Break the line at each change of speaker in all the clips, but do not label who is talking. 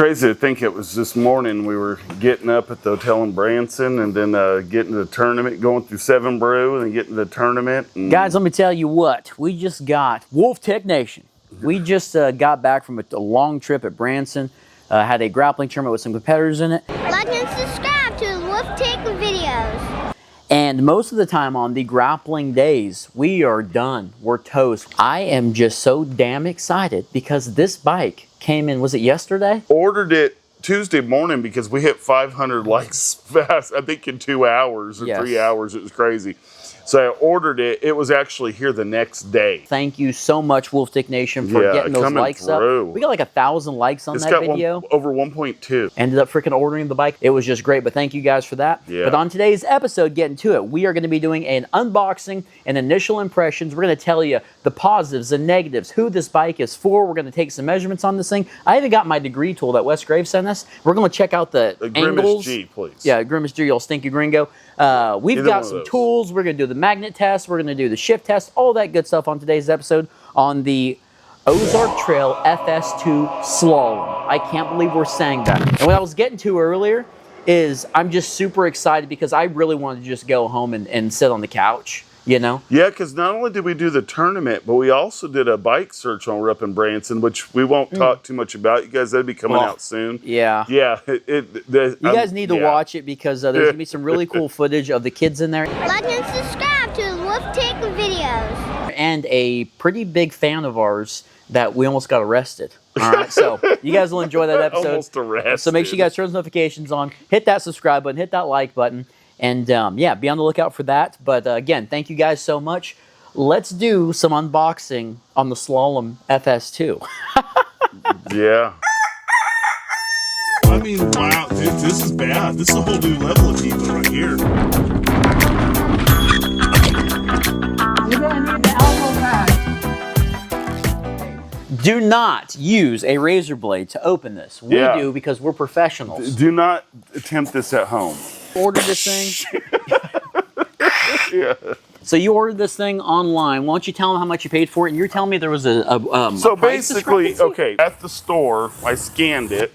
crazy to think it was this morning we were getting up at the hotel in Branson and then getting to the tournament, going through 7 Brew and then getting to the tournament. And
guys, let me tell you what. We just got Wolf Tech Nation. We just got back from a long trip at Branson. Had a grappling tournament with some competitors in it.
Like and subscribe to Wolf Tech videos.
And most of the time on the grappling days, we are done. We're toast. I am just so damn excited because this bike came in, was it yesterday?
Ordered it Tuesday morning because we hit 500 likes fast, I think in 2 hours or 3 hours. It was crazy. So I ordered it. It was actually here the next day.
Thank you so much, Wolf Tech Nation, for getting those likes up. We got like 1,000 likes on that video.
Over 1.2.
Ended up freaking ordering the bike. It was just great, but thank you guys for that.
Yeah.
But on today's episode, getting to it, we are going to be doing an unboxing and initial impressions. We're going to tell you the positives, the negatives, who this bike is for. We're going to take some measurements on this thing. I even got my degree tool that Wes Graves sent us. We're going to check out the angles.
Grimace G, please.
Yeah, Grimace G, you old stinky gringo. We've got some tools. We're going to do the magnet test. We're going to do the shift test. All that good stuff on today's episode on the Ozark Trail FS.2 Slalom. I can't believe we're saying that. And what I was getting to earlier is I'm just super excited because I really wanted to just go home and sit on the couch, you know?
Yeah, because not only did we do the tournament, but we also did a bike search when we were up in Branson, which we won't talk too much about. You guys, that'll be coming out soon.
Yeah.
Yeah.
You guys need to watch it because there's going to be some really cool footage of the kids in there.
Like and subscribe to Wolf Tech videos.
And a pretty big fan of ours that we almost got arrested. All right, so you guys will enjoy that episode.
Almost arrested.
So make sure you guys turn those notifications on, hit that subscribe button, hit that like button, and yeah, be on the lookout for that. But again, thank you guys so much. Let's do some unboxing on the Slalom FS.2.
Yeah.
I mean, wow, this is bad. This is a whole new level of evil right here.
You're gonna need the elbow pad.
Do not use a razor blade to open this. We do because we're professionals.
Do not attempt this at home.
Ordered this thing.
Yeah.
So you ordered this thing online. Why don't you tell them how much you paid for it? And you're telling me there was
so basically, okay, at the store, I scanned it,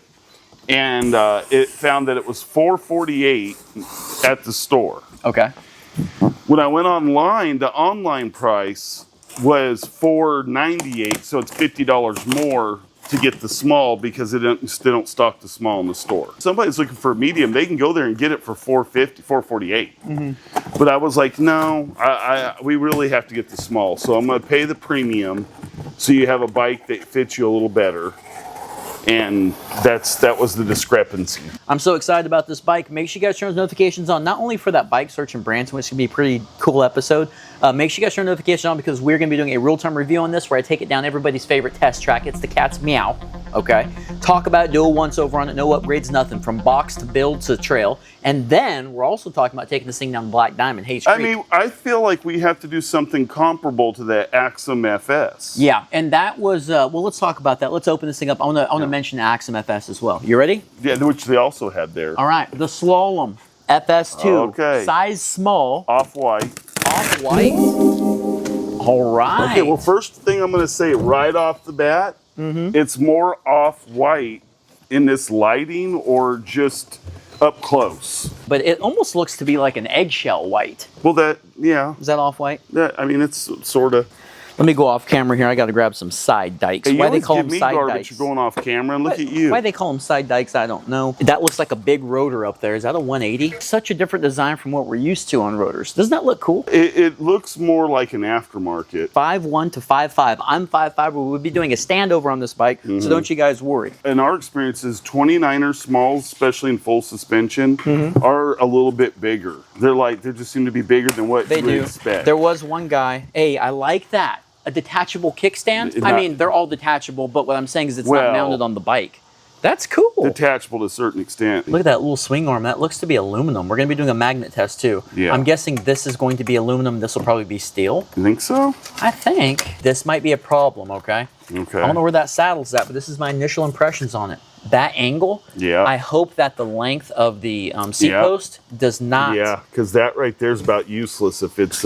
and it found that it was $448 at the store.
Okay.
When I went online, the online price was $498, so it's $50 more to get the small because they don't stock the small in the store. Somebody's looking for a medium, they can go there and get it for $450, $448. But I was like, no, we really have to get the small. So I'm gonna pay the premium so you have a bike that fits you a little better. And that was the discrepancy.
I'm so excited about this bike. Make sure you guys turn those notifications on, not only for that bike search in Branson, which is going to be a pretty cool episode. Make sure you guys turn notifications on because we're going to be doing a real-time review on this where I take it down everybody's favorite test track. It's the cat's meow, okay? Talk about it, do a once-over on it, no upgrades, nothing, from box to build to trail. And then we're also talking about taking this thing down Black Diamond, Hayes Creek.
I mean, I feel like we have to do something comparable to that Axum FS.
Yeah, and that was, well, let's talk about that. Let's open this thing up. I want to mention the Axum FS as well. You ready?
Yeah, which they also had there.
All right, the Slalom FS.2.
Okay.
Size small.
Off-white.
Off-white. All right.
Okay, well, first thing I'm going to say right off the bat, it's more off-white in this lighting or just up close.
But it almost looks to be like an eggshell white.
Well, yeah.
Is that off-white?
I mean, it's sort of.
Let me go off camera here. I got to grab some side dikes.
Hey,
Why they call them side dikes?
You're going off camera, and look at you.
Why they call them side dikes, I don't know. That looks like a big rotor up there. Is that a 180? Such a different design from what we're used to on rotors. Doesn't that look cool?
It looks more like an aftermarket.
5'1" to 5'5". I'm 5'5". We would be doing a standover on this bike, so don't you guys worry.
In our experiences, 29er smalls, especially in full suspension, are a little bit bigger. They just seem to be bigger than what you would expect.
There was one guy, hey, I like that. A detachable kickstand? I mean, they're all detachable, but what I'm saying is it's not mounted on the bike. That's cool.
Detachable to a certain extent.
Look at that little swing arm. That looks to be aluminum. We're going to be doing a magnet test too.
Yeah.
I'm guessing this is going to be aluminum. This will probably be steel.
You think so?
I think this might be a problem, okay?
Okay.
I don't know where that saddle's at, but this is my initial impressions on it. That angle, I hope that the length of the seat post does not.
Yeah, because that right there is about useless if it's...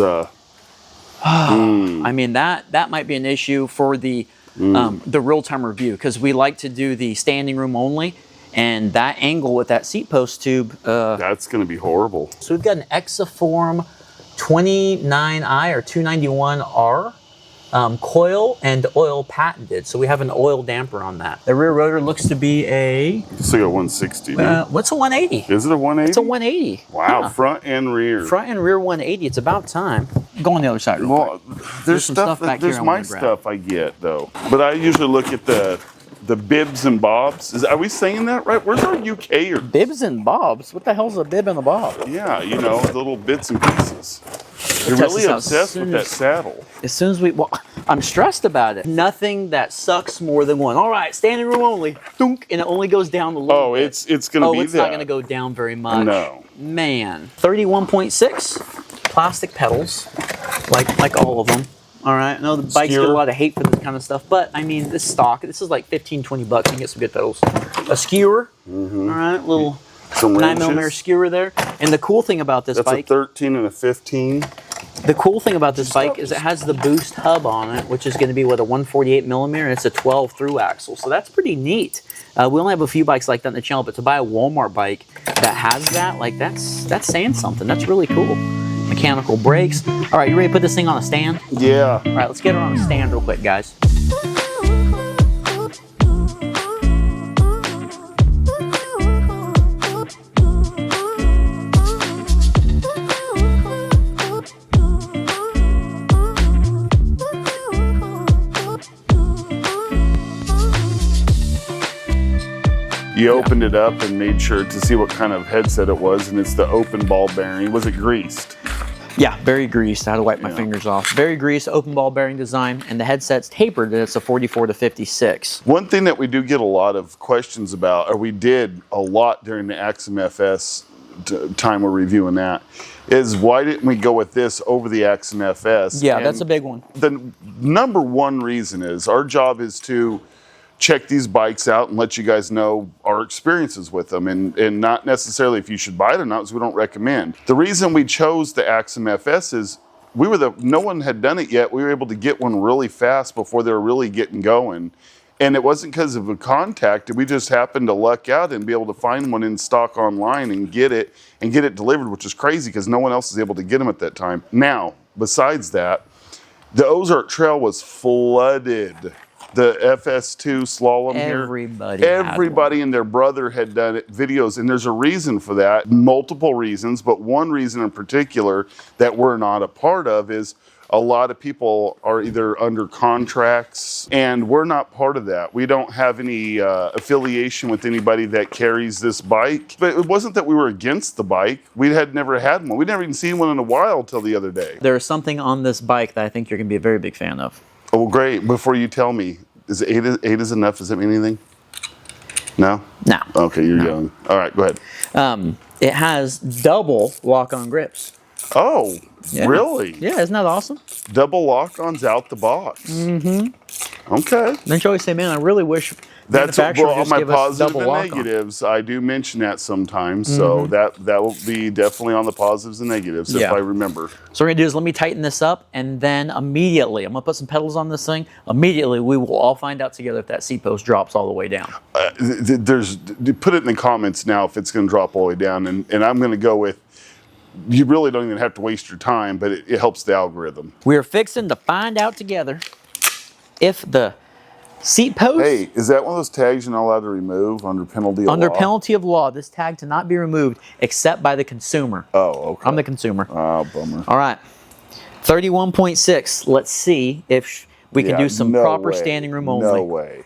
I mean, that might be an issue for the real-time review because we like to do the standing room only, And that angle with that seat post tube.
That's going to be horrible.
So we've got an Exaform 29i or 291R. Coil and oil patented, so we have an oil damper on that. The rear rotor looks to be a...
It's like a 160,
what's a 180?
Is it a 180?
It's a 180.
Wow,
Huh.
front and rear.
Front and rear 180. It's about time. Go on the other side real quick.
Well, there's
some
stuff
back
there's
here I
my
wanna grab.
stuff I get, though. But I usually look at the bibs and bobs. Are we saying that right? Where's our UKer?
Bibs and bobs? What the hell's a bib and a bob?
Yeah, you know, the little bits and pieces. You're
test
really
this out
obsessed
soon
with that
as-
saddle.
As soon as we... Well, I'm stressed about it. Nothing that sucks more than one. All right, standing room only. Thunk, and it only goes down a little
Oh,
bit.
it's going to be
it's
that.
not going to go down very much.
No.
Man. 31.6 plastic pedals, like all of them. All right, I know the bikes get a lot of hate for this kind of stuff, but I mean, this stock, this is like 15, 20 bucks. You can get some good pedals. A skewer, all right, little
Some
9mm
wrenches.
skewer there. And the cool thing about this
That's
bike,
a 13 and a 15.
the cool thing about this bike is it has the boost hub on it, which is going to be what, a 148mm, and it's a 12 through axle. So that's pretty neat. We only have a few bikes like that on the channel, but to buy a Walmart bike that has that, like that's saying something. That's really cool. Mechanical brakes. All right, you ready to put this thing on a stand?
Yeah.
All right, let's get her on a stand real quick, guys.
You opened it up and made sure to see what kind of headset it was, and it's the open ball bearing. Was it greased?
Yeah, very greased. I had to wipe my fingers off. Very greased, open ball bearing design, and the headset's tapered, and it's a 44 to 56.
One thing that we do get a lot of questions about, or we did a lot during the Axum FS time we're reviewing that, is why didn't we go with this over the Axum FS?
Yeah,
And
that's a big one.
the number one reason is our job is to check these bikes out and let you guys know our experiences with them, and not necessarily if you should buy it or not, because we don't recommend. The reason we chose the Axum FS is no one had done it yet. We were able to get one really fast before they were really getting going. And it wasn't because of a contact. We just happened to luck out and be able to find one in stock online and get it delivered, which is crazy because no one else is able to get them at that time. Now, besides that, the Ozark Trail was flooded. The FS.2 Slalom everybody and their brother had done it, videos, and there's a reason for that, multiple reasons, but one reason in particular that we're not a part of is a lot of people are either under contracts, and we're not part of that. We don't have any affiliation with anybody that carries this bike. But it wasn't that we were against the bike. We had never had one. We'd never even seen one in a while till the other day.
There is something on this bike that I think you're going to be a very big fan of.
Oh, great. Before you tell me, is eight is enough? Does that mean anything? No?
No.
Okay, you're young. All right, go ahead.
It has double lock-on grips.
Oh,
Yeah.
really?
Yeah, isn't that awesome?
Double lock-ons out the box. Mm-hmm. Okay.
Don't you always say, man, I really wish
That's
manufacturers
well, on
just
my
give us
positive
double
and
lock-on.
negatives. I do mention that sometimes, so that will be definitely on the positives and negatives if
Yeah.
I remember.
So what we're going to do is let me tighten this up, and then immediately, I'm going to put some pedals on this thing. Immediately, we will all find out together if that seat post drops all the way down.
Put it in the comments now if it's going to drop all the way down, and I'm going to go with. You really don't even have to waste your time, but it helps the algorithm.
We're fixing to find out together if the seat post...
Hey, is that one of those tags you're not allowed to remove under penalty of law?
Under penalty of law, this tag to not be removed except by the consumer.
Oh, okay.
I'm the consumer.
Oh, bummer.
All right. 31.6. Let's see if we can do some proper standing room only.
No way.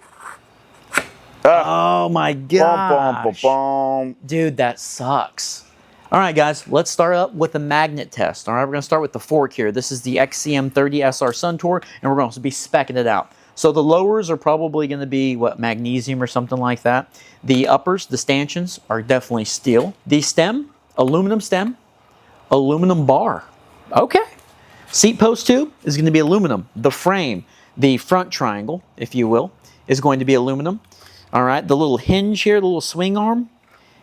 Oh my gosh.
Bum.
Dude, that sucks. All right, guys, let's start up with the magnet test. All right, we're going to start with the fork here. This is the XCM30 SR Suntour, and we're going to be speccing it out. So the lowers are probably going to be, what, magnesium or something like that. The uppers, the stanchions, are definitely steel. The stem, aluminum bar. Okay. Seat post tube is going to be aluminum. The frame, the front triangle, if you will, is going to be aluminum. All right, the little hinge here, the little swing arm,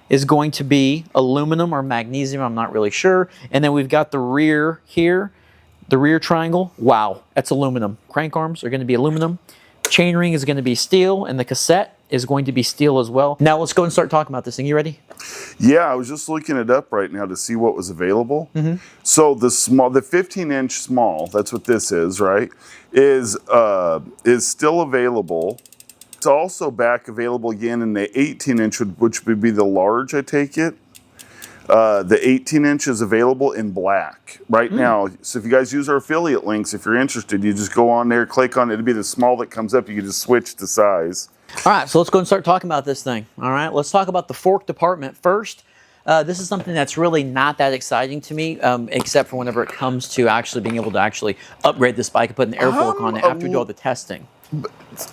is going to be aluminum or magnesium, I'm not really sure. And then we've got the rear here, the rear triangle. Wow, that's aluminum. Crank arms are going to be aluminum. Chainring is going to be steel, and the cassette is going to be steel as well. Now let's go and start talking about this thing. You ready?
Yeah, I was just looking it up right now to see what was available. So the 15-inch small, that's what this is, right? Is still available. It's also back available again in the 18-inch, which would be the large, I take it. The 18-inch is available in black right now. So if you guys use our affiliate links, if you're interested, you just go on there, click on it. It'll be the small that comes up. You can just switch the size.
All right, so let's go and start talking about this thing. All right, let's talk about the fork department first. This is something that's really not that exciting to me, except for whenever it comes to actually being able to actually upgrade this bike and put an air fork on it after we do all the testing.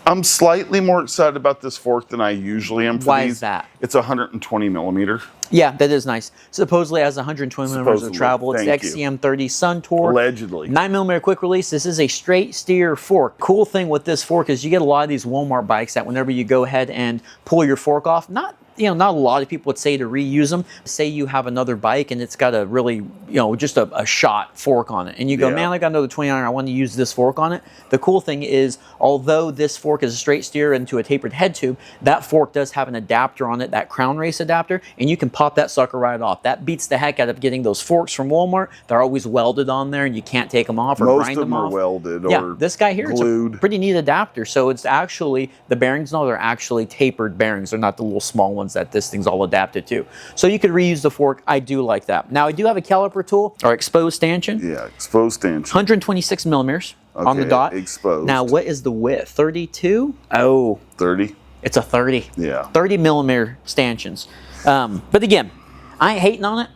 I'm slightly more excited about this fork than I usually am for
Why
these.
is that?
It's 120 millimeter.
Yeah, that is nice. Supposedly has 120 millimeters of travel. It's the
Thank you.
XCM30 Sun Tour.
Allegedly.
9 millimeter quick release. This is a straight steer fork. Cool thing with this fork is you get a lot of these Walmart bikes that whenever you go ahead and pull your fork off, not a lot of people would say to reuse them. Say you have another bike and it's got a really, just a shot fork on it. And you go, man, I got another 29er, I want to use this fork on it. The cool thing is, although this fork is a straight steer into a tapered head tube, that fork does have an adapter on it, that Crown Race adapter, and you can pop that sucker right off. That beats the heck out of getting those forks from Walmart. They're always welded on there and you can't take them off or
Most
grind
of them
off.
are welded or
Yeah, this guy here,
glued.
it's a pretty neat adapter. So it's actually, the bearings, no, they're actually tapered bearings. They're not the little small ones that this thing's all adapted to. So you could reuse the fork. I do like that. Now I do have a caliper tool, or exposed stanchion.
Yeah, exposed stanchion.
126 millimeters on the dot.
Exposed.
Now what is the width? 32? Oh.
30?
It's a 30.
Yeah.
30 millimeter stanchions. But again, I ain't hating on it.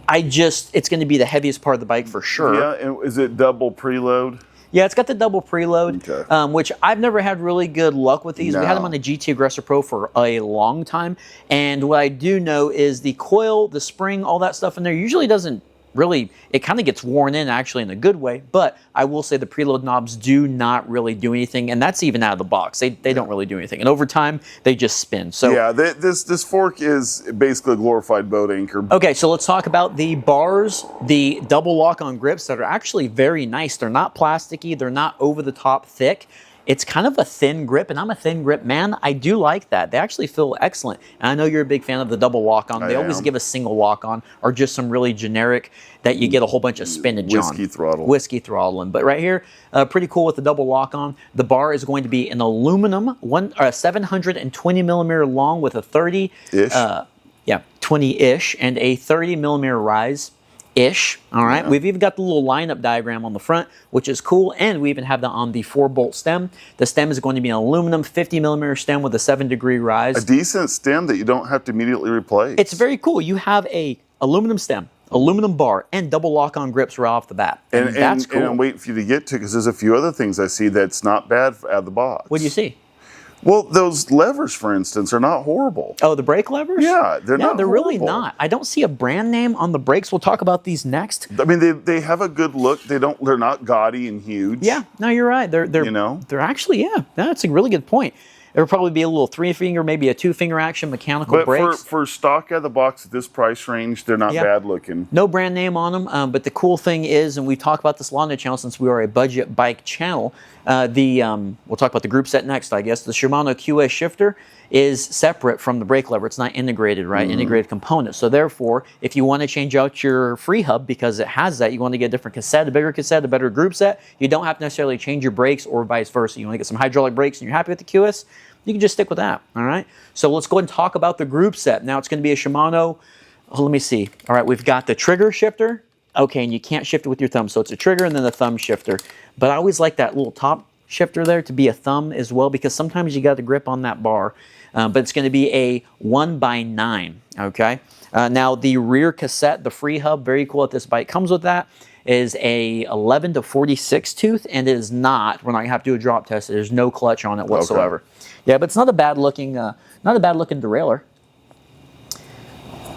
It's going to be the heaviest part of the bike for sure.
Yeah, and is it double preload?
Yeah, it's got the double preload, which I've never had really good luck with these. We had them on the GT Aggressor Pro for a long time, and what I do know is the coil, the spring, all that stuff in there usually doesn't really, it kind of gets worn in actually in a good way, but I will say the preload knobs do not really do anything, and that's even out of the box. They don't really do anything, and over time, they just spin. So
yeah, this fork is basically a glorified boat anchor.
Okay, so let's talk about the bars, the double lock-on grips that are actually very nice. They're not plasticky, they're not over-the-top thick. It's kind of a thin grip, and I'm a thin grip man. I do like that. They actually feel excellent. And I know you're a big fan of the double lock-on. They always give a single lock-on, or just some really generic that you get a whole bunch of spinach on.
Whiskey throttle.
Whiskey throttling. But right here, pretty cool with the double lock-on. The bar is going to be an aluminum, 720 millimeter long with a 30-ish, 20-ish, and a 30 millimeter rise. All right. We've even got the little lineup diagram on the front, which is cool, and we even have that on the 4-bolt stem. The stem is going to be an aluminum 50 millimeter stem with a 7-degree rise.
A decent stem that you don't have to immediately replace.
It's very cool. You have a aluminum stem, aluminum bar, and double lock-on grips right off the bat. And that's cool.
And I'm waiting for you to get to, because there's a few other things I see that's not bad out of the box.
What do you see?
Well, those levers, for instance, are not horrible.
Oh, the brake levers?
Yeah, they're not
they're really
horrible.
not. I don't see a brand name on the brakes. We'll talk about these next.
I mean, they have a good look. They're not gaudy and huge.
Yeah, no, you're right. They're actually, that's a really good point. It would probably be a little 3-finger, maybe a 2-finger action mechanical brakes.
But for stock out of the box at this price range, they're not bad looking.
No brand name on them, but the cool thing is, and we've talked about this a lot on the channel since we are a budget bike channel, we'll talk about the Groupset next, I guess. The Shimano QS shifter is separate from the brake lever. It's not integrated, right? Integrated component. So therefore, if you want to change out your free hub because it has that, you want to get a different cassette, a bigger cassette, a better group set, you don't have to necessarily change your brakes or vice versa. You want to get some hydraulic brakes and you're happy with the QS, you can just stick with that, all right? So let's go ahead and talk about the group set. Now it's going to be a Shimano, let me see. All right, we've got the trigger shifter. Okay, and you can't shift it with your thumb, so it's a trigger and then the thumb shifter. But I always like that little top shifter there to be a thumb as well, because sometimes you got to grip on that bar. But it's going to be a 1x9, okay? Now the rear cassette, the free hub, very cool that this bike comes with that, is a 11 to 46 tooth, and it is not, we're not going to have to do a drop test, there's no clutch on it whatsoever. Okay. Yeah, but it's not a bad looking derailleur.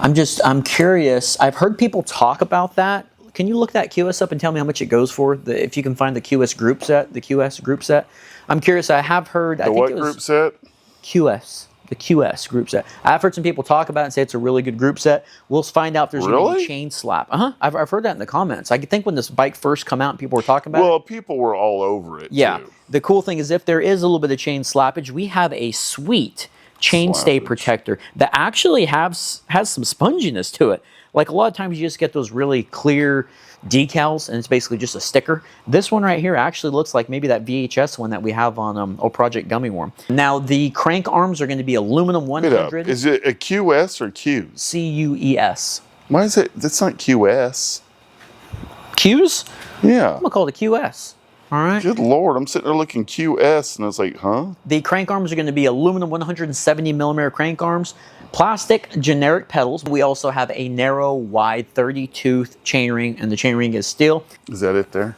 I'm curious. I've heard people talk about that. Can you look that QS up and tell me how much it goes for? If you can find the QS group set, the QS group set. I'm curious. I have heard.
What group set?
QS. The QS group set. I've heard some people talk about it and say it's a really good group set. We'll find out if there's going to be chain slap. I've heard that in the comments. I think when this bike first come out, people were talking about it.
Well, people were all over it,
yeah.
too.
The cool thing is if there is a little bit of chain slappage, we have a sweet chain stay protector that actually has some sponginess to it. Like a lot of times you just get those really clear decals and it's basically just a sticker. This one right here actually looks like maybe that VHS one that we have on Project Gummy Worm. Now the crank arms are going to be aluminum 100.
Is it a QS or Qs?
CUES.
Why is it? That's not QS.
Qs?
Yeah.
I'm going to call it a QS. All right.
Good Lord, I'm sitting there looking QS and I was like, huh?
The crank arms are going to be aluminum 170 millimeter crank arms, plastic generic pedals. We also have a narrow, wide 30-tooth chainring, and the chainring is steel.
Is that it there?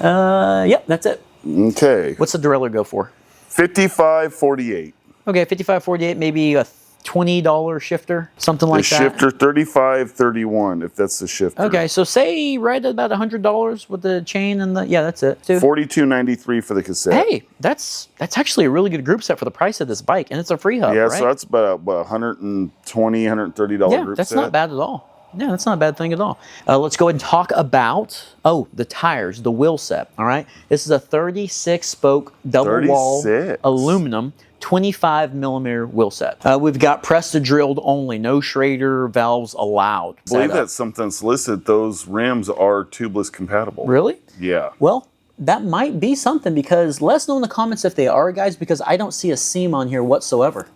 Yep, that's it.
Okay.
What's the derailleur go for?
$55.48.
Okay, $55.48, maybe a $20 shifter, something like that.
The shifter, $35.31, if that's the shifter.
Okay, so say right at about $100 with the chain and the, yeah, that's it.
$42.93 for the cassette.
Hey, that's actually a really good group set for the price of this bike, and it's a free hub,
yeah,
right?
so that's about $120, $130
yeah,
group
that's
set.
not bad at all. Yeah, that's not a bad thing at all. Let's go ahead and talk about, the tires, the wheel set, all right? This is a 36-spoke double wall aluminum 25 millimeter wheel set. We've got press to drilled only, no Schrader valves allowed.
I believe that's something listed. Those rims are tubeless compatible.
Really?
Yeah.
Well, that might be something because let us know in the comments if they are, guys, because I don't see a seam on here whatsoever.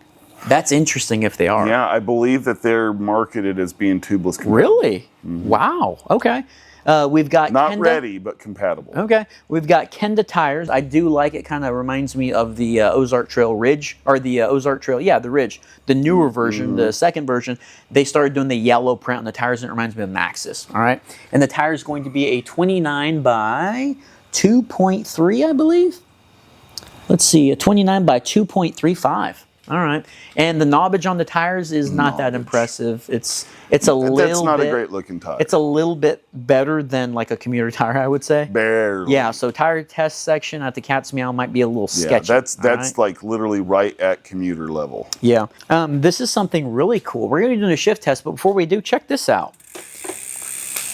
That's interesting if they are.
Yeah, I believe that they're marketed as being tubeless compatible.
Really? Mm-hmm. Wow. Okay. We've got
not
Kenda.
ready, but compatible.
Okay. We've got Kenda tires. I do like it. Kind of reminds me of the Ozark Trail Ridge, or the Ozark Trail, yeah, the Ridge. The newer version, the second version, they started doing the yellow print on the tires, and it reminds me of Maxxis, all right? And the tire is going to be a 29 by 2.3, I believe. Let's see, a 29 by 2.35. All right, and the knobbage on the tires is not that impressive. It's a little bit.
That's not a great looking tire.
It's a little bit better than like a commuter tire, I would say.
Barely.
Yeah, so tire test section at the Cat's Meow might be a little sketchy.
Yeah, that's like literally right at commuter level.
Yeah. This is something really cool. We're going to do a shift test, but before we do, check this out.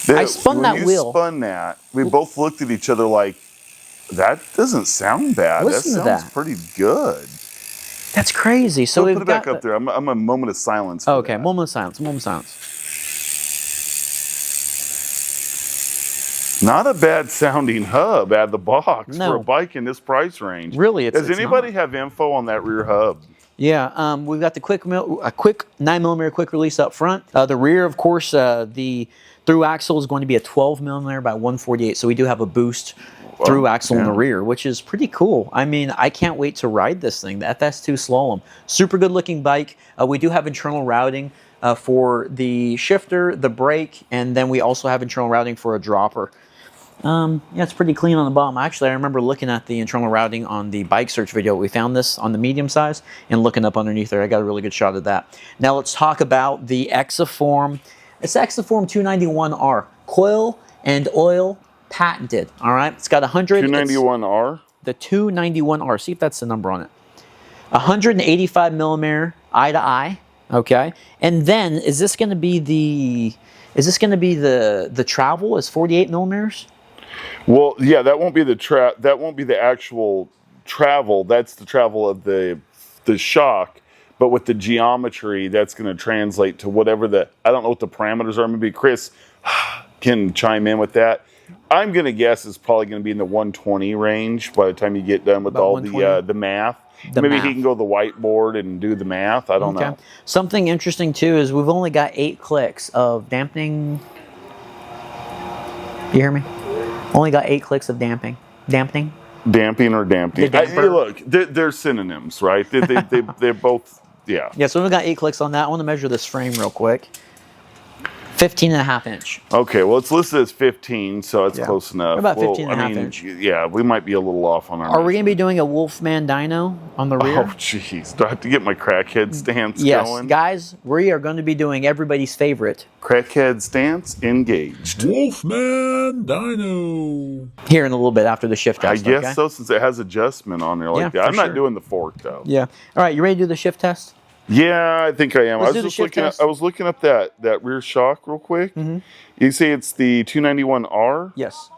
I spun that wheel.
When you spun that, we both looked at each other like, that doesn't sound bad.
Listen to
that sounds
that.
pretty good.
That's crazy. So we've
put it back up there. I'm a moment of silence. For
okay,
that.
moment of silence. Moment of silence.
Not a bad sounding hub out of the box
No.
for a bike in this price range.
Really,
Does anybody have info on that rear hub?
Yeah, we've got the quick 9mm quick release up front. The rear, of course, the through axle is going to be a 12mm by 148. So we do have a boost through axle in the rear, which is pretty cool. I mean, I can't wait to ride this thing, the FS.2 Slalom. Super good looking bike. We do have internal routing for the shifter, the brake, and then we also have internal routing for a dropper. Yeah, it's pretty clean on the bottom. Actually, I remember looking at the internal routing on the bike search video. We found this on the medium size and looking up underneath there. I got a really good shot of that. Now let's talk about the Exaform. It's Exaform 291R. Coil and oil patented, all right? It's got
291R?
The 291R. See if that's the number on it. 185 millimeter eye to eye, okay? And then, is this going to be the travel is 48 millimeters?
Well, yeah, that won't be the actual travel. That's the travel of the shock. But with the geometry, that's going to translate to whatever I don't know what the parameters are. Maybe Chris can chime in with that. I'm going to guess it's probably going to be in the 120 range by the time you get done with all the math. Maybe he can go to the whiteboard and do the math. I don't know.
Something interesting too is we've only got 8 clicks of dampening. You hear me? Only got 8 clicks of dampening.
Damping or damping. Look, they're synonyms, right? They're both, yeah.
Yeah, so we've got 8 clicks on that. I want to measure this frame real quick. 15.5 inch.
Okay, well, it's listed as 15, so it's
Yeah.
close enough.
About
Well,
15.5 inch.
Yeah, we might be a little off on our.
Are we going to be doing a Wolfman Dyno on the rear?
Oh, jeez. Do I have to get my crackhead stance
Yes,
going?
guys, we are going to be doing everybody's favorite
Crackhead stance engaged.
Wolfman Dyno.
here in a little bit after the shift
I
test.
guess
okay?
so, since it has adjustment on there like
Yeah,
that.
for
I'm not
sure.
doing the fork, though.
Yeah. All right, you ready to do the shift test?
Yeah, I think I am.
Let's
I
do
was
the
just
shift
looking
test.
I was looking up that rear shock real quick. You say it's the 291R
Yes.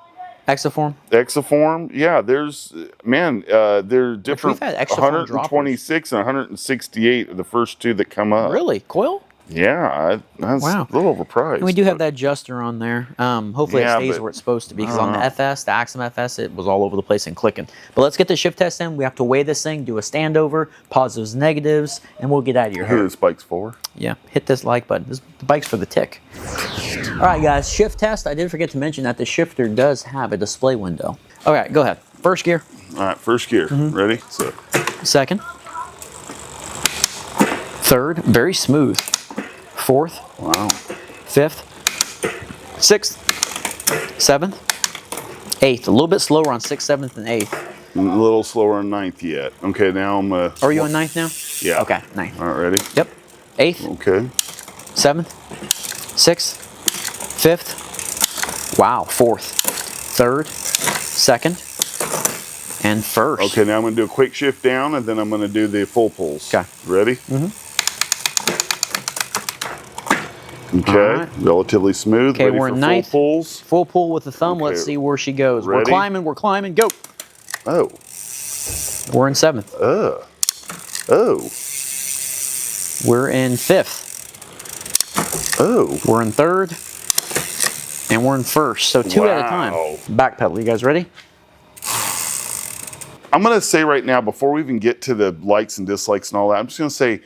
Exoform?
Exoform? Yeah, there's they're different.
we've had Exoform
126 and 168 are the first two that come up.
Really? Coil?
Yeah, that's
Wow.
a little overpriced.
And we do have
but-
that adjuster on there. Hopefully
Yeah,
it stays
but-
where it's supposed to be, because on the FS, the Axum FS, it was all over the place and clicking. But let's get the shift test in. We have to weigh this thing, do a standover, positives, negatives, and we'll get out of your
Who
hair.
this bike's for?
Yeah, hit this like button. The bike's for the tick. All right, guys, shift test. I did forget to mention that the shifter does have a display window. All right, go ahead. First gear,
All right, first gear. Ready? So,
second, third, very smooth. Fourth,
wow.
fifth, sixth, seventh, eighth. A little bit slower on sixth, seventh, and eighth.
A little slower on ninth yet. Okay, now I'm.
Are you on ninth now?
Yeah.
Okay, ninth.
All right, ready?
Yep. Eighth,
Okay.
seventh, sixth, fifth. Wow, fourth, third, second, and first.
Okay, now I'm going to do a quick shift down, and then I'm going to do the full pulls.
Okay.
Ready? Okay.
All right.
Relatively smooth.
Okay,
Ready
we're
for
in
full
ninth.
pulls.
Full pull with the thumb. Let's
Okay.
see where she goes.
Ready?
We're climbing, go.
Oh.
We're in seventh.
Oh.
We're in fifth.
Oh.
We're in third. And we're in first. So two at a time.
Wow.
Backpedal. You guys ready?
I'm going to say right now, before we even get to the likes and dislikes and all that, I'm just going to say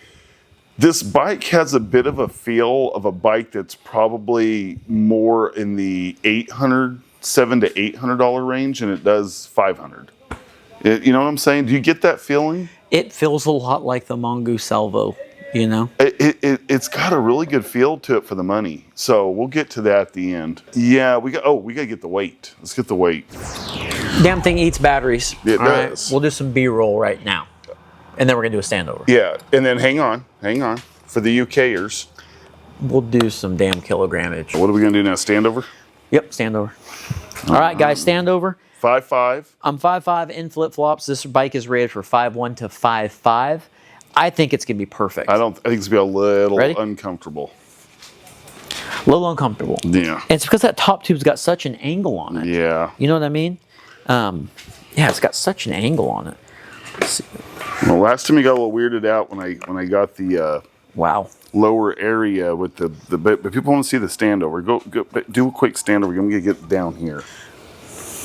this bike has a bit of a feel of a bike that's probably more in the $700 to $800 range than it does $500. You know what I'm saying? Do you get that feeling?
It feels a lot like the Mongoose Salvo, you know?
It's got a really good feel to it for the money. So we'll get to that at the end. Yeah, we got to get the weight. Let's get the weight.
Damn thing eats batteries.
It
All right,
does.
we'll do some B-roll right now. And then we're going to do a standover.
Yeah, and then hang on. For the UKers.
We'll do some damn kilogramage.
What are we going to do now? Standover?
Yep, standover. All right, guys, standover.
5'5".
I'm 5'5" in flip-flops. This bike is rated for 5'1" to 5'5". I think it's going to be perfect.
I think it's going to be a little
Ready?
uncomfortable.
A little uncomfortable.
Yeah.
And it's because that top tube's got such an angle on it.
Yeah.
You know what I mean? Yeah, it's got such an angle on it. Let's see.
Well, last time you got a little weirded out when I got the
Wow.
lower area with the but people want to see the standover. Go do a quick standover. I'm gonna get down here.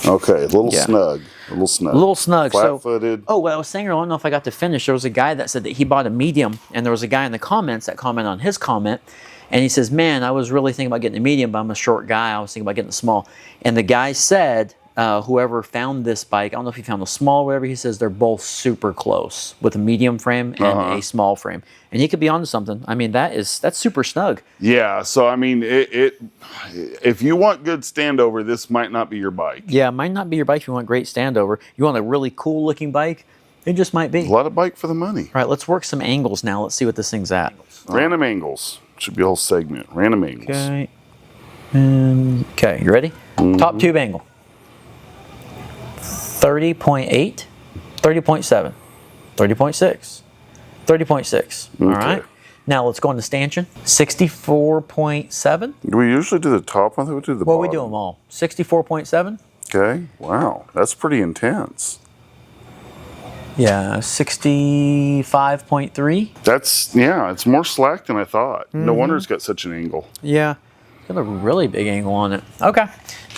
Okay, a little
Yeah.
snug. A little snug.
A little snug.
Flat-footed.
Oh, what I was saying, I don't know if I got to finish. There was a guy that said that he bought a medium, and there was a guy in the comments that commented on his comment, and he says, man, I was really thinking about getting a medium, but I'm a short guy. I was thinking about getting a small. And the guy said, whoever found this bike, I don't know if he found a small or whatever, he says they're both super close with a medium frame and a small frame. And he could be onto something. I mean, that's super snug.
Yeah. So I mean, if you want good standover, this might not be your bike.
Yeah, it might not be your bike if you want great standover. You want a really cool looking bike, it just might be.
A lot of bike for the money.
All right, let's work some angles now. Let's see what this thing's at.
Random angles. Should be a whole segment. Random angles.
Okay. Okay, you ready? Top tube angle. 30.8, 30.7, 30.6, 30.6. All right. Now let's go into stanchion. 64.7.
Do we usually do the top one? I think we do the
Well,
bottom.
we do them all. 64.7.
Okay. Wow. That's pretty intense.
Yeah, 65.3.
That's, yeah, it's more slack than I thought. No wonder it's got such an angle.
Yeah, it's got a really big angle on it. Okay.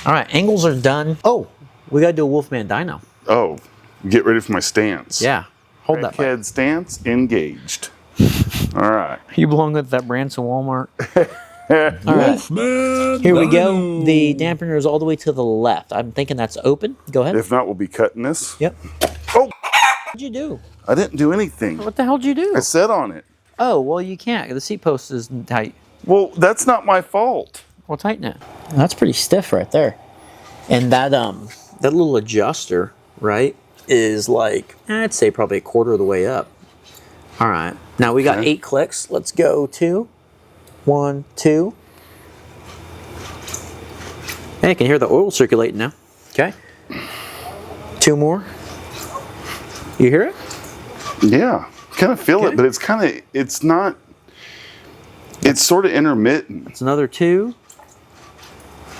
All right, angles are done. Oh, we got to do a Wolfman Dyno.
Oh, get ready for my stance.
Yeah, hold that. bike.
Head stance engaged. All right.
You belong with that Branson Walmart.
All
right.
Wolfman
Here we go.
Dyno.
The dampener is all the way to the left. I'm thinking that's open. Go ahead.
If not, we'll be cutting this.
Yep.
Oh,
What'd you do?
I didn't do anything.
What the hell did you do?
I sat on it.
Oh, well, you can't. The seat post is tight.
Well, that's not my fault.
We'll tighten it. That's pretty stiff right there. And that that little adjuster, right, is like, I'd say probably a quarter of the way up. All right. Now we got 8 clicks. Let's go 2. 1, 2. Hey, you can hear the oil circulating now. Okay. 2 more. You hear it?
Yeah. Kind of feel it, but it's kind of, it's not, it's sort of intermittent.
It's another 2.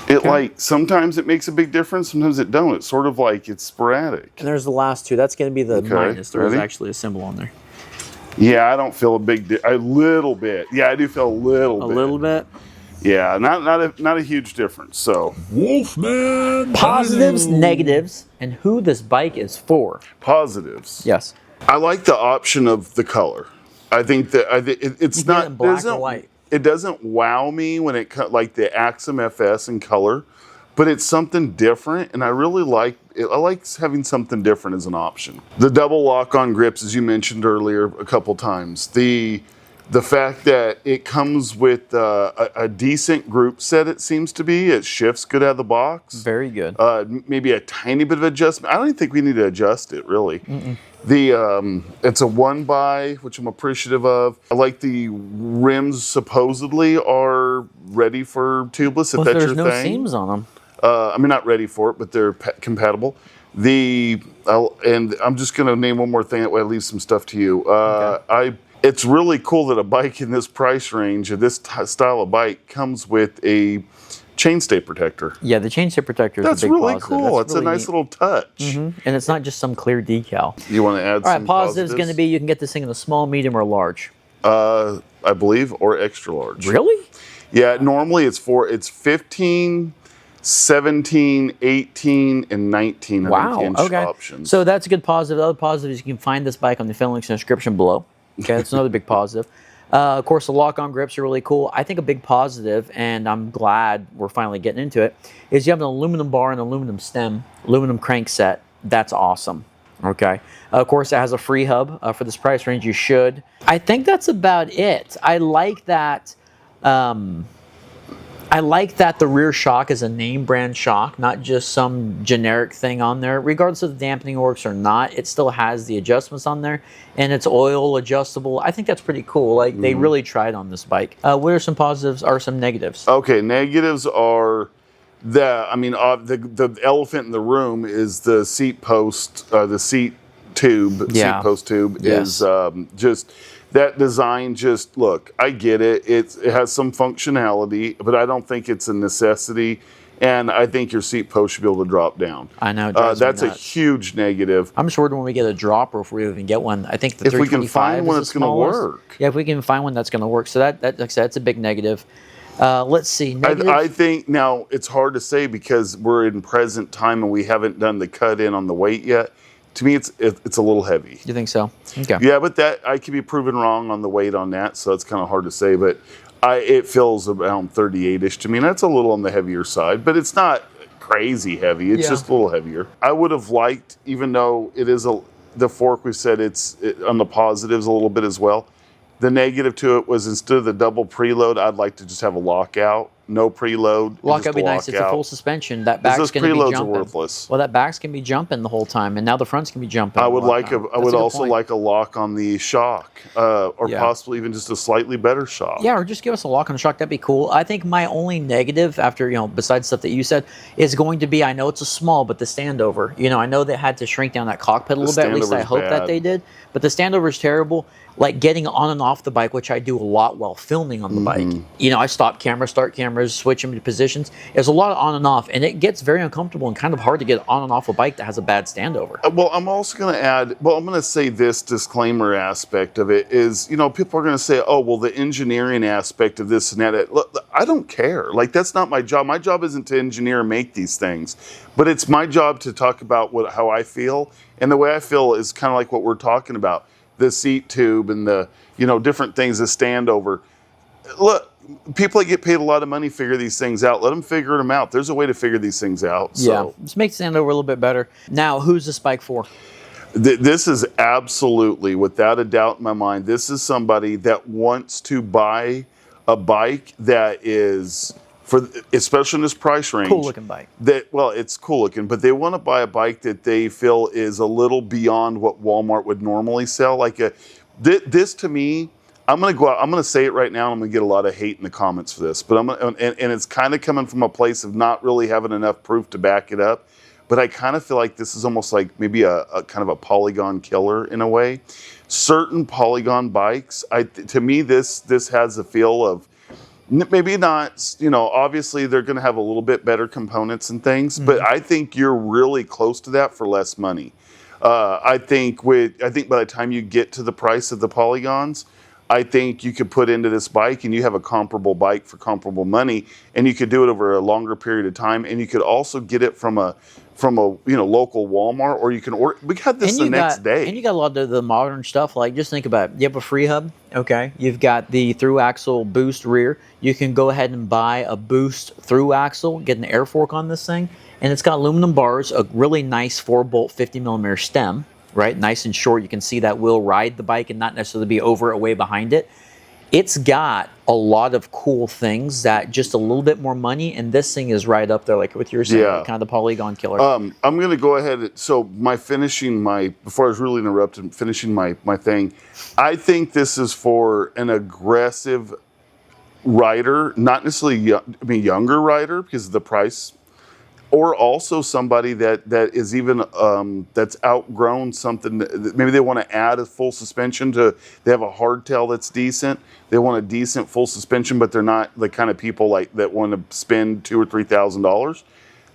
It like, sometimes it makes a big difference, sometimes it don't. It's sort of like, it's sporadic.
And there's the last 2. That's going to be the minus. There's actually a symbol on there.
Yeah, I don't feel a big, a little bit. Yeah, I do feel a little bit.
A little bit?
Yeah, not a huge difference, so.
Wolfman
Positives,
Dyno.
negatives, and who this bike is for.
Positives.
Yes.
I like the option of the color. I think that it's
You get
not
it in black
doesn't-
or white.
It doesn't wow me when it like the Axum FS in color, but it's something different, and I really like it. I like having something different as an option. The double lock-on grips, as you mentioned earlier a couple times. The fact that it comes with a decent group set, it seems to be. It shifts good out of the box.
Very good.
Maybe a tiny bit of adjustment. I don't even think we need to adjust it, really. It's a 1x, which I'm appreciative of. I like the rims supposedly are ready for tubeless, if that's your thing.
There's no seams on them.
I mean, not ready for it, but they're compatible. And I'm just going to name one more thing, that way I leave some stuff to you. It's really cool that a bike in this price range, of this style of bike, comes with a chainstay protector.
Yeah, the chainstay protector is a big
That's really
positive.
cool.
That's
It's
really
a nice
neat.
little touch.
And it's not just some clear decal.
You want to add
All right,
some
positives going to be you can get this thing in a small, medium, or large.
I believe, or extra large.
Really?
Yeah, normally it's 15, 17, 18, and 19 inch options.
So that's a good positive. The other positive is you can find this bike on the film links in the description below. Okay, that's another big positive. Of course, the lock-on grips are really cool. I think a big positive, and I'm glad we're finally getting into it, is you have an aluminum bar and aluminum stem, aluminum crankset. That's awesome. Okay. Of course, it has a free hub. For this price range, you should. I think that's about it. I like that. I like that the rear shock is a name brand shock, not just some generic thing on there. Regardless if the dampening works or not, it still has the adjustments on there, and it's oil adjustable. I think that's pretty cool. Like, they really tried on this bike. What are some positives or some negatives?
Okay, negatives are the elephant in the room is the seat post, the seat tube, seat post tube is just. That design, just look, I get it. It has some functionality, but I don't think it's a necessity. And I think your seat post should be able to drop down.
I know. It drives me
that's a
nuts.
huge negative.
I'm just worried when we get a dropper, if we even get one. I think the
If we can
325
find one
is
that's
the
going to
smallest.
work.
Yeah, if we can find one that's going to work. So that like I said, that's a big negative. Let's see.
I think now it's hard to say because we're in present time and we haven't done the cut in on the weight yet. To me, it's a little heavy.
You think so? Okay.
Yeah, but that I could be proven wrong on the weight on that, so it's kind of hard to say. But it feels around 38-ish to me, and that's a little on the heavier side. But it's not crazy heavy. It's just a little heavier. I would have liked, even though it is the fork, we've said it's on the positives a little bit as well. The negative to it was instead of the double preload, I'd like to just have a lockout. No preload.
Lockout would be nice. It's a full suspension. That back's going to be jumping.
Preloads are worthless.
Well, that back's going to be jumping the whole time, and now the front's going to be jumping.
I would also like a lock on the shock, or possibly even just a slightly better shock.
Yeah, or just give us a lock on the shock. That'd be cool. I think my only negative, after besides stuff that you said, is going to be, I know it's a small, but the standover. I know they had to shrink down that cockpit a little bit. At least I hope that they did. But the standover is terrible. Like getting on and off the bike, which I do a lot while filming on the bike. I stop cameras, start cameras, switch them to positions. There's a lot of on and off, and it gets very uncomfortable and kind of hard to get on and off a bike that has a bad standover.
Well, I'm also going to add, I'm going to say this disclaimer aspect of it is, people are going to say, oh, well, the engineering aspect of this and that. Look, I don't care. Like, that's not my job. My job isn't to engineer and make these things, but it's my job to talk about how I feel. And the way I feel is kind of like what we're talking about. The seat tube and the, different things, the standover. Look, people that get paid a lot of money figure these things out. Let them figure them out. There's a way to figure these things out. So.
Yeah, just make the standover a little bit better. Now, who's this bike for?
This is absolutely, without a doubt in my mind, this is somebody that wants to buy a bike that is, especially in this price range.
Cool looking bike.
Well, it's cool looking, but they want to buy a bike that they feel is a little beyond what Walmart would normally sell. Like this to me, I'm going to go out, I'm going to say it right now, and I'm going to get a lot of hate in the comments for this, but and it's kind of coming from a place of not really having enough proof to back it up. But I kind of feel like this is almost like maybe a kind of a polygon killer in a way. Certain polygon bikes, to me, this has a feel of, maybe not, obviously they're going to have a little bit better components and things, but I think you're really close to that for less money. I think by the time you get to the price of the polygons, I think you could put into this bike and you have a comparable bike for comparable money, and you could do it over a longer period of time, and you could also get it from a local Walmart, or you can order. We got this the next day.
And you got a lot of the modern stuff. Like, just think about it. You have a free hub, okay? You've got the through axle boost rear. You can go ahead and buy a boost through axle, get an air fork on this thing, and it's got aluminum bars, a really nice 4-bolt 50mm stem, right? Nice and short. You can see that will ride the bike and not necessarily be over or way behind it. It's got a lot of cool things that just a little bit more money, and this thing is right up there, like what you're saying, kind of the polygon killer.
I'm going to go ahead. So before I was really interrupted, finishing my thing, I think this is for an aggressive rider, not necessarily younger rider because of the price, or also somebody that is even that's outgrown something. Maybe they want to add a full suspension they have a hardtail that's decent. They want a decent full suspension, but they're not the kind of people like that want to spend $2,000 or $3,000.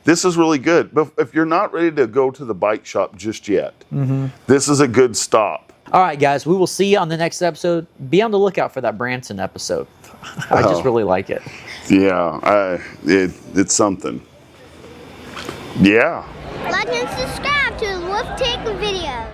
This is really good. But if you're not ready to go to the bike shop just yet, this is a good stop.
All right, guys, we will see you on the next episode. Be on the lookout for that Branson episode. I just really like it.
Yeah, it's something. Yeah.
Like and subscribe to Wolf Take Videos.